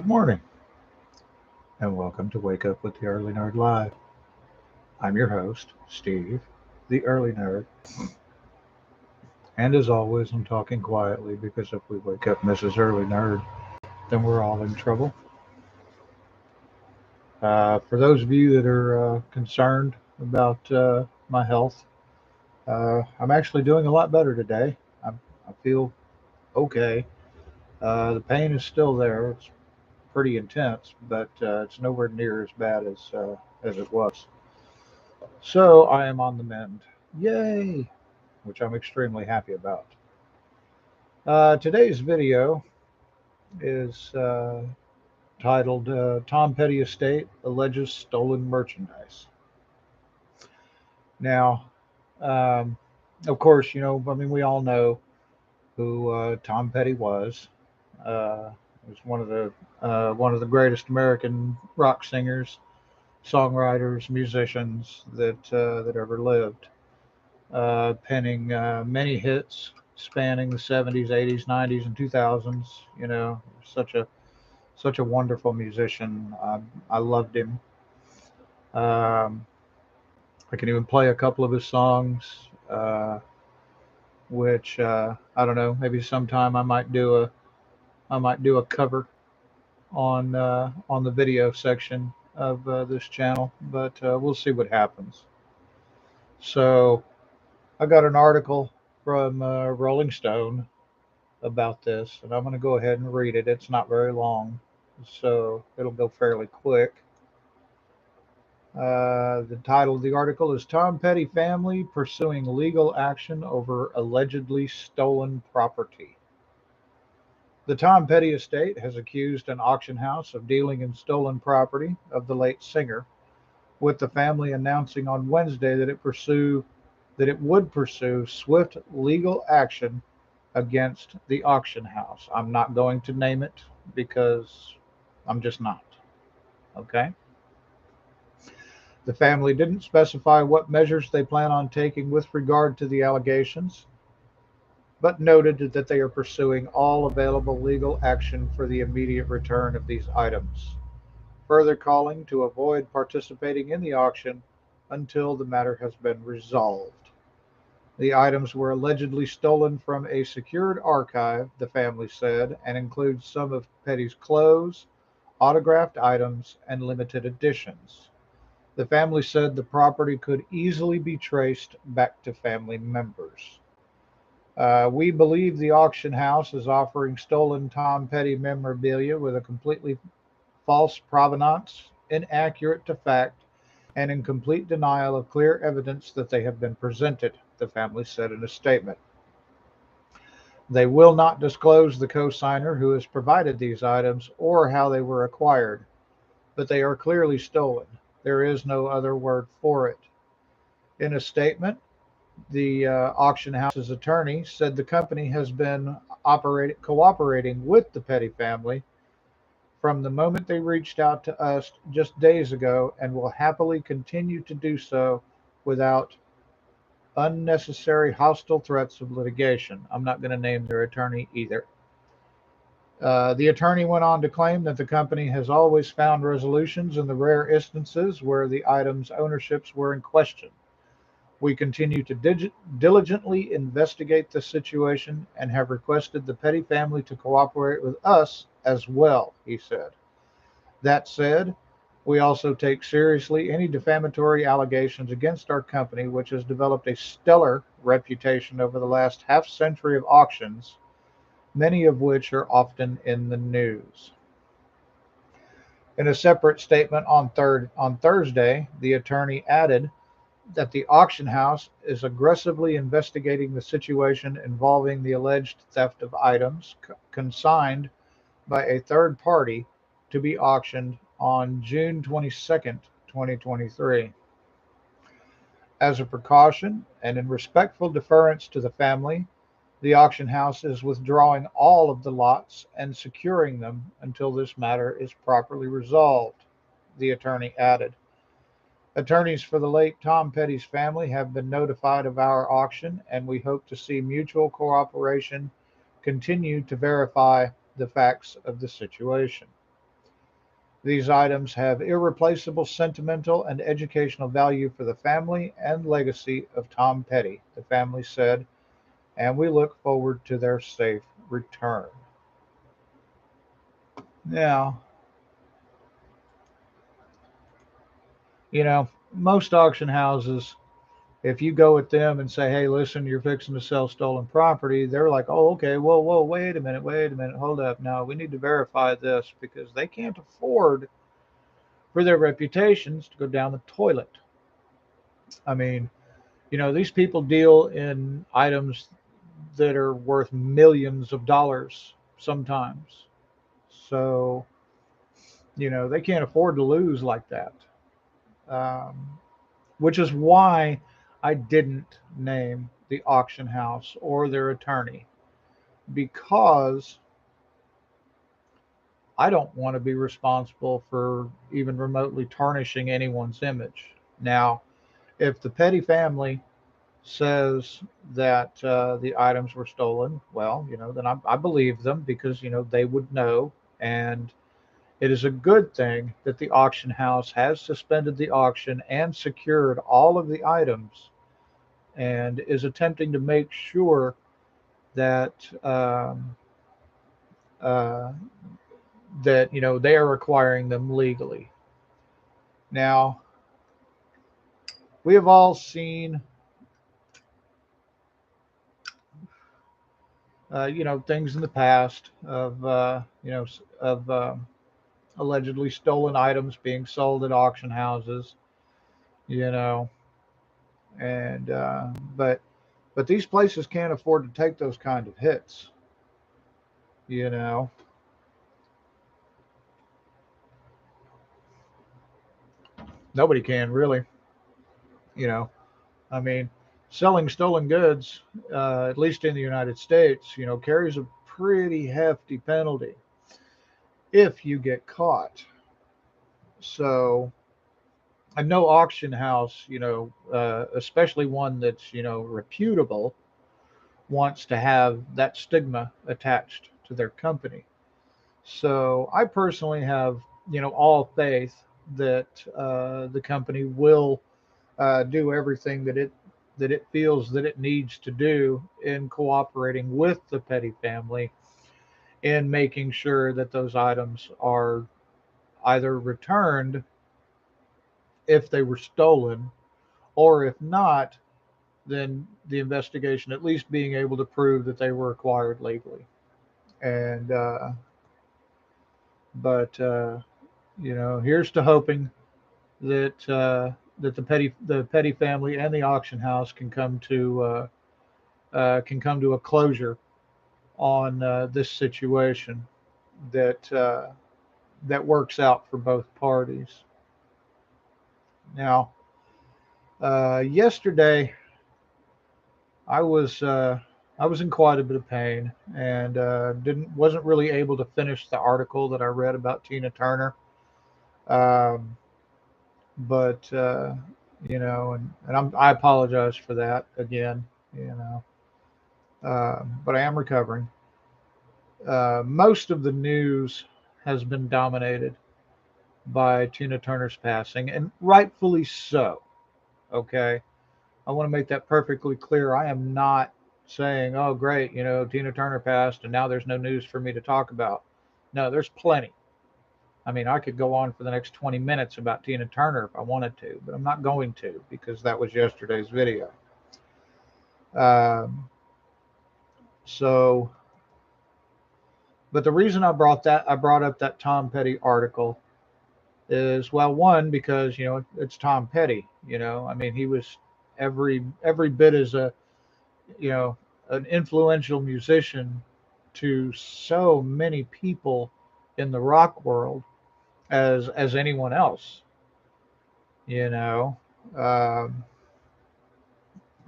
morning, and welcome to Wake Up with the Early Nerd Live. I'm your host, Steve, the Early Nerd, and as always, I'm talking quietly because if we wake up Mrs. Early Nerd, then we're all in trouble. For those of you that are concerned about my health, I'm actually doing a lot better today. I feel okay. The pain is still there. It's pretty intense, but it's nowhere near as bad as it was. So I am on the mend. Yay! Which I'm extremely happy about. Today's video is titled Tom Petty Estate Alleges Stolen Merchandise. Now, um, of course, we all know who Tom Petty was. He was one of the greatest American rock singers, songwriters, musicians that ever lived. Penning many hits spanning the 70s, 80s, 90s, and 2000s. Such a wonderful musician. I loved him. Um, I can even play a couple of his songs, which I don't know. Maybe sometime I might do a cover on the video section of this channel, but we'll see what happens. So I got an article from Rolling Stone about this, and I'm going to go ahead and read it. It's not very long, so it'll go fairly quick. The title of the article is Tom Petty Family Pursuing Legal Action Over Allegedly Stolen Property. The Tom Petty estate has accused an auction house of dealing in stolen property of the late singer, with the family announcing on Wednesday that it would pursue swift legal action against the auction house. I'm not going to name it because I'm just not. Okay? The family didn't specify what measures they plan on taking with regard to the allegations, but noted that they are pursuing all available legal action for the immediate return of these items, further calling to avoid participating in the auction until the matter has been resolved. The items were allegedly stolen from a secured archive, the family said, and include some of Petty's clothes, autographed items, and limited editions. The family said the property could easily be traced back to family members. We believe the auction house is offering stolen Tom Petty memorabilia with a completely false provenance, inaccurate to fact, and in complete denial of clear evidence that they have been presented, the family said in a statement. They will not disclose the co-signer who has provided these items or how they were acquired, but they are clearly stolen. There is no other word for it. In a statement, the auction house's attorney said the company has been cooperating with the Petty family from the moment they reached out to us just days ago and will happily continue to do so without unnecessary hostile threats of litigation. I'm not going to name their attorney either. The attorney went on to claim that the company has always found resolutions in the rare instances where the items' ownerships were in question. We continue to diligently investigate the situation and have requested the Petty family to cooperate with us as well, he said. That said, we also take seriously any defamatory allegations against our company, which has developed a stellar reputation over the last half century of auctions, many of which are often in the news. In a separate statement on Thursday, the attorney added that the auction house is aggressively investigating the situation involving the alleged theft of items consigned by a third party to be auctioned on June 22nd, 2023. As a precaution and in respectful deference to the family, the auction house is withdrawing all of the lots and securing them until this matter is properly resolved, the attorney added. Attorneys for the late Tom Petty's family have been notified of our auction, and we hope to see mutual cooperation continue to verify the facts of the situation. These items have irreplaceable sentimental and educational value for the family and legacy of Tom Petty, the family said, and we look forward to their safe return. Now, most auction houses, if you go at them and say, hey, listen, you're fixing to sell stolen property, they're like, oh, okay, whoa, wait a minute, hold up. Now, we need to verify this because they can't afford for their reputations to go down the toilet. I mean, these people deal in items that are worth millions of dollars sometimes. So, they can't afford to lose like that. Um, which is why I didn't name the auction house or their attorney, because I don't want to be responsible for even remotely tarnishing anyone's image. Now, if the Petty family says that the items were stolen, well, then I believe them because, they would know. And it is a good thing that the auction house has suspended the auction and secured all of the items and is attempting to make sure that uh, they are acquiring them legally. Now, we have all seen things in the past of allegedly stolen items being sold at auction houses, you know, and but these places can't afford to take those kind of hits, you know. Nobody can really, you know. I mean, selling stolen goods, at least in the United States, carries a pretty hefty penalty if you get caught. So, and no auction house, especially one that's reputable, wants to have that stigma attached to their company. So, I personally have all faith that the company will do everything that it feels that it needs to do in cooperating with the Petty family in making sure that those items are either returned if they were stolen, or if not, then the investigation at least being able to prove that they were acquired legally. And but here's to hoping that the Petty family and the auction house can come to a closure on this situation that works out for both parties. Now, yesterday I was uh, I was in quite a bit of pain and didn't wasn't really able to finish the article that I read about Tina Turner. Um, but I apologize for that again. You know, but I am recovering. Most of the news has been dominated by Tina Turner's passing, and rightfully so. Okay, I want to make that perfectly clear. I am not saying, "Oh, great, Tina Turner passed, and now there's no news for me to talk about." No, there's plenty. I mean, I could go on for the next 20 minutes about Tina Turner if I wanted to, but I'm not going to because that was yesterday's video. Um, so, but the reason I brought up that Tom Petty article is, well, one, because it's Tom Petty. I mean, he was every bit as you know an influential musician to so many people in the rock world as anyone else. You know, um,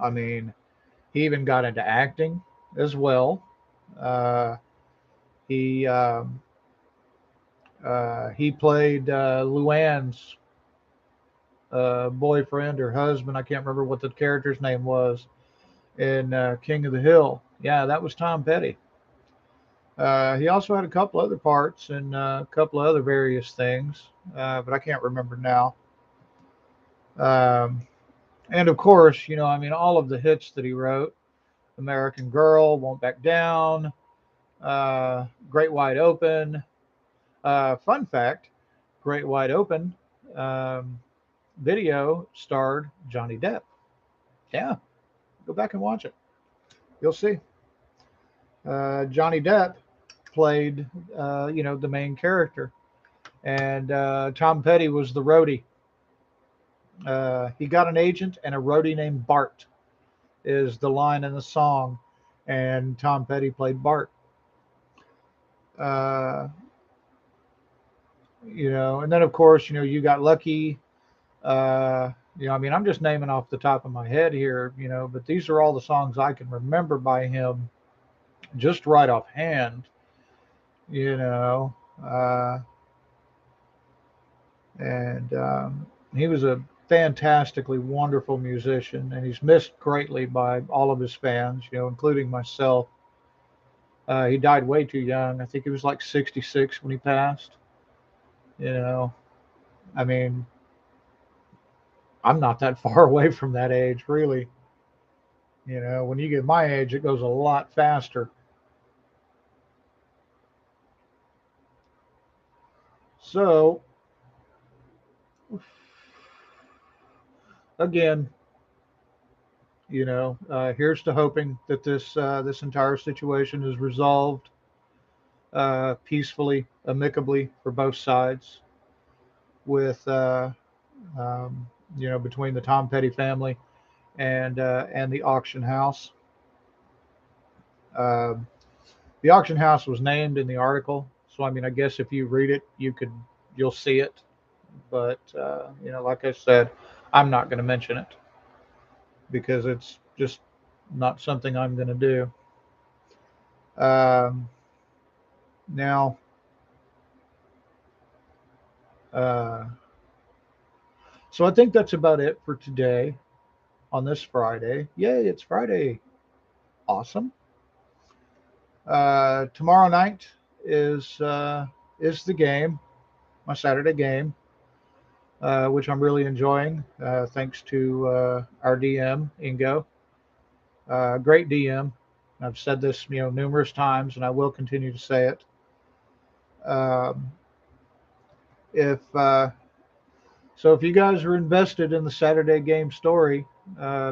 I mean, he even got into acting as well. Uh, he played Luann's boyfriend or husband. I can't remember what the character's name was in King of the Hill. Yeah, that was Tom Petty. He also had a couple other parts in a couple of other various things, but I can't remember now. Um, and of course, I mean, all of the hits that he wrote: American Girl, Won't Back Down, Great Wide Open. Fun fact: Great Wide Open um, video starred Johnny Depp. Yeah, go back and watch it. You'll see. Johnny Depp played, the main character, and Tom Petty was the roadie. He got an agent and a roadie named Bart, is the line in the song, and Tom Petty played Bart. Uh, and then of course, you got Lucky. I mean, I'm just naming off the top of my head here, but these are all the songs I can remember by him just right offhand, you know. Uh, and he was a fantastically wonderful musician, and he's missed greatly by all of his fans, including myself. He died way too young. I think he was like 66 when he passed. You know, I mean, I'm not that far away from that age, really. When you get my age, it goes a lot faster. So, again, here's to hoping that this entire situation is resolved peacefully, amicably for both sides, with um, between the Tom Petty family and the auction house. Um, the auction house was named in the article, so I mean, I guess if you read it, you'll see it. But like I said, I'm not going to mention it because it's just not something I'm going to do. Um, now, uh, so I think that's about it for today on this Friday. Yay, it's Friday! Awesome. Tomorrow night is the game, my Saturday game, which I'm really enjoying. Thanks to our DM Ingo, great DM. I've said this numerous times, and I will continue to say it. Um, if if you guys are invested in the Saturday game story,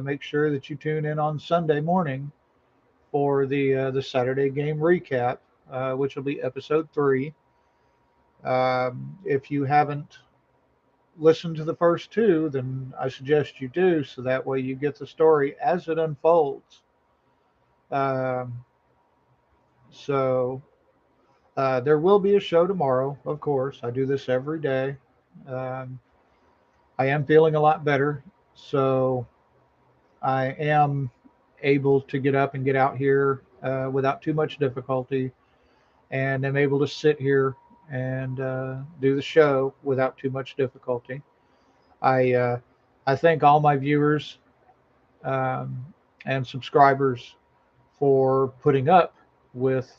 make sure that you tune in on Sunday morning for the Saturday game recap, which will be episode 3. If you haven't listened to the first 2, then I suggest you do, so that way you get the story as it unfolds. Um, so there will be a show tomorrow, of course. I do this every day. Um, I am feeling a lot better, so I am able to get up and get out here without too much difficulty, and am able to sit here and do the show without too much difficulty. I uh, I thank all my viewers um, and subscribers for putting up with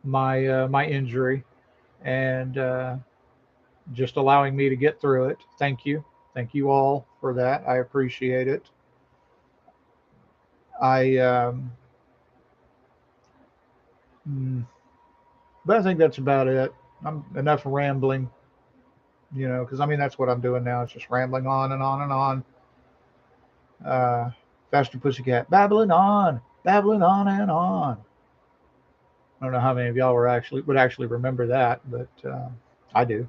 my injury and just allowing me to get through it. Thank you all for that. I appreciate it. I mm, but I think that's about it. I'm enough rambling, because I mean that's what I'm doing now. It's just rambling on and on and on. Uh, Faster Pussycat, babbling on and on. I don't know how many of y'all would actually remember that, but I do.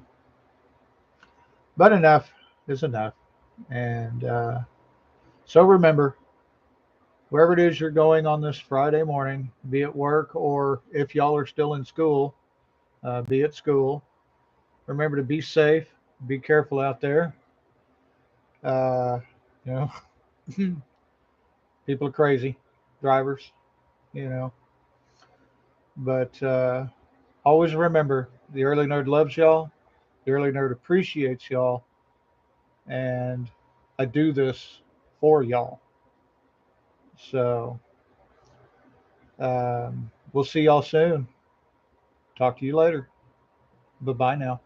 But enough is enough, and so remember, wherever it is you're going on this Friday morning, be it work or if y'all are still in school, be at school. Remember to be safe, be careful out there. Uh, you know, people are crazy, drivers, you know. But always remember, the early nerd loves y'all. The early nerd appreciates y'all, and I do this for y'all. So We'll see y'all soon. Talk to you later. Bye bye now.